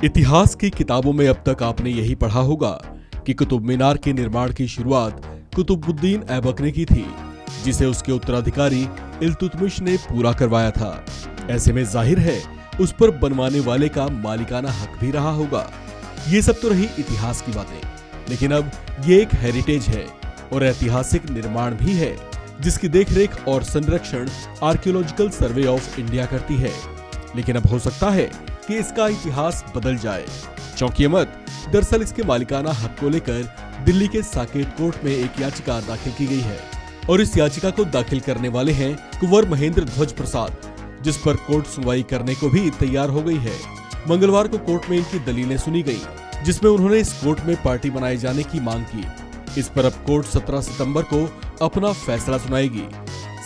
इतिहास की किताबों में अब तक आपने यही पढ़ा होगा कि कुतुब मीनार के निर्माण की शुरुआत कुतुबुद्दीन ऐबक ने की थी, जिसे उसके उत्तराधिकारी इल्तुतमिश ने पूरा करवाया था। ऐसे में जाहिर है उस पर बनवाने वाले का मालिकाना हक भी रहा होगा। ये सब तो रही इतिहास की बातें, लेकिन अब ये एक हेरिटेज है और ऐतिहासिक निर्माण भी है, जिसकी देखरेख और संरक्षण आर्कियोलॉजिकल सर्वे ऑफ इंडिया करती है। लेकिन अब हो सकता है कि इसका इतिहास बदल जाए। चौंकिए मत, दरअसल इसके मालिकाना हक को लेकर दिल्ली के साकेत कोर्ट में एक याचिका दाखिल की गई है और इस याचिका को दाखिल करने वाले हैं कुंवर महेंद्र ध्वज प्रसाद, जिस पर कोर्ट सुनवाई करने को भी तैयार हो गई है। मंगलवार को कोर्ट में इनकी दलीलें सुनी गई, जिसमें उन्होंने इस कोर्ट में पार्टी बनाए जाने की मांग की। इस पर अब कोर्ट 17 सितंबर को अपना फैसला सुनाएगी।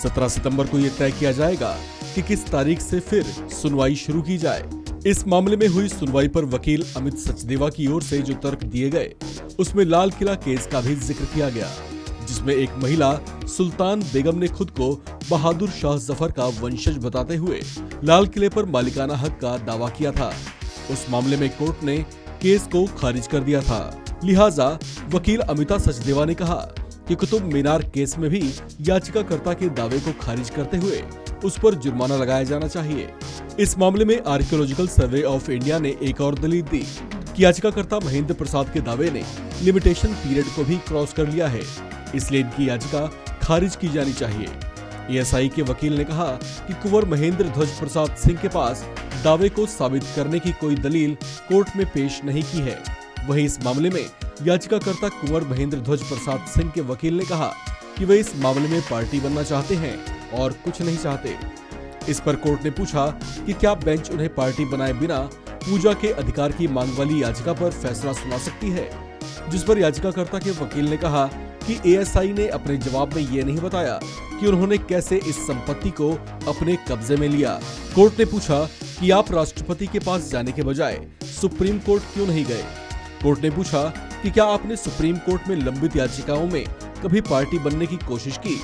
17 सितंबर को यह तय किया जाएगा कि किस तारीख से फिर सुनवाई शुरू की जाए। इस मामले में हुई सुनवाई पर वकील अमित सचदेवा की ओर से जो तर्क दिए गए, उसमें लाल किला केस का भी जिक्र किया गया, जिसमें एक महिला सुल्तान बेगम ने खुद को बहादुर शाह जफर का वंशज बताते हुए लाल किले पर मालिकाना हक का दावा किया था। उस मामले में कोर्ट ने केस को खारिज कर दिया था। लिहाजा वकील अमिता सचदेवा ने कहा कि कुतुब मीनार केस में भी याचिकाकर्ता के दावे को खारिज करते हुए उस पर जुर्माना लगाया जाना चाहिए। इस मामले में आर्कियोलॉजिकल सर्वे ऑफ इंडिया ने एक और दलील दी कि याचिकाकर्ता महेंद्र प्रसाद के दावे ने लिमिटेशन पीरियड को भी क्रॉस कर लिया है, इसलिए इनकी याचिका खारिज की जानी चाहिए। एएसआई के वकील ने कहा कि कुंवर महेंद्र ध्वज प्रसाद सिंह के पास दावे को साबित करने की कोई दलील कोर्ट में पेश नहीं की है। वहीं इस मामले में याचिकाकर्ता कुंवर महेंद्र ध्वज प्रसाद सिंह के वकील ने कहा कि वे इस मामले में पार्टी बनना चाहते हैं और कुछ नहीं चाहते। इस पर कोर्ट ने पूछा कि क्या बेंच उन्हें पार्टी बनाए बिना पूजा के अधिकार की मांग वाली याचिका पर फैसला सुना सकती है, जिस पर याचिकाकर्ता के वकील ने कहा कि एएसआई ने अपने जवाब में ये नहीं बताया कि उन्होंने कैसे इस संपत्ति को अपने कब्जे में लिया। कोर्ट ने पूछा कि आप राष्ट्रपति के पास जाने के बजाय सुप्रीम कोर्ट क्यों नहीं गए। कोर्ट ने पूछा कि क्या आपने सुप्रीम कोर्ट में लंबित याचिकाओं में कभी पार्टी बनने की कोशिश की।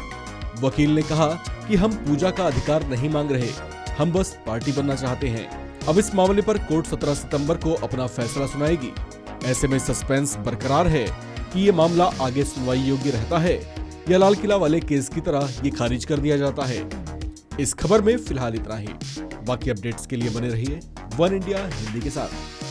वकील ने कहा कि हम पूजा का अधिकार नहीं मांग रहे, हम बस पार्टी बनना चाहते हैं। अब इस मामले पर कोर्ट 17 सितंबर को अपना फैसला सुनाएगी। ऐसे में सस्पेंस बरकरार है कि ये मामला आगे सुनवाई योग्य रहता है या लाल किला वाले केस की तरह ये खारिज कर दिया जाता है। इस खबर में फिलहाल इतना ही। बाकी अपडेट्स के लिए बने रहिए वन इंडिया हिंदी के साथ।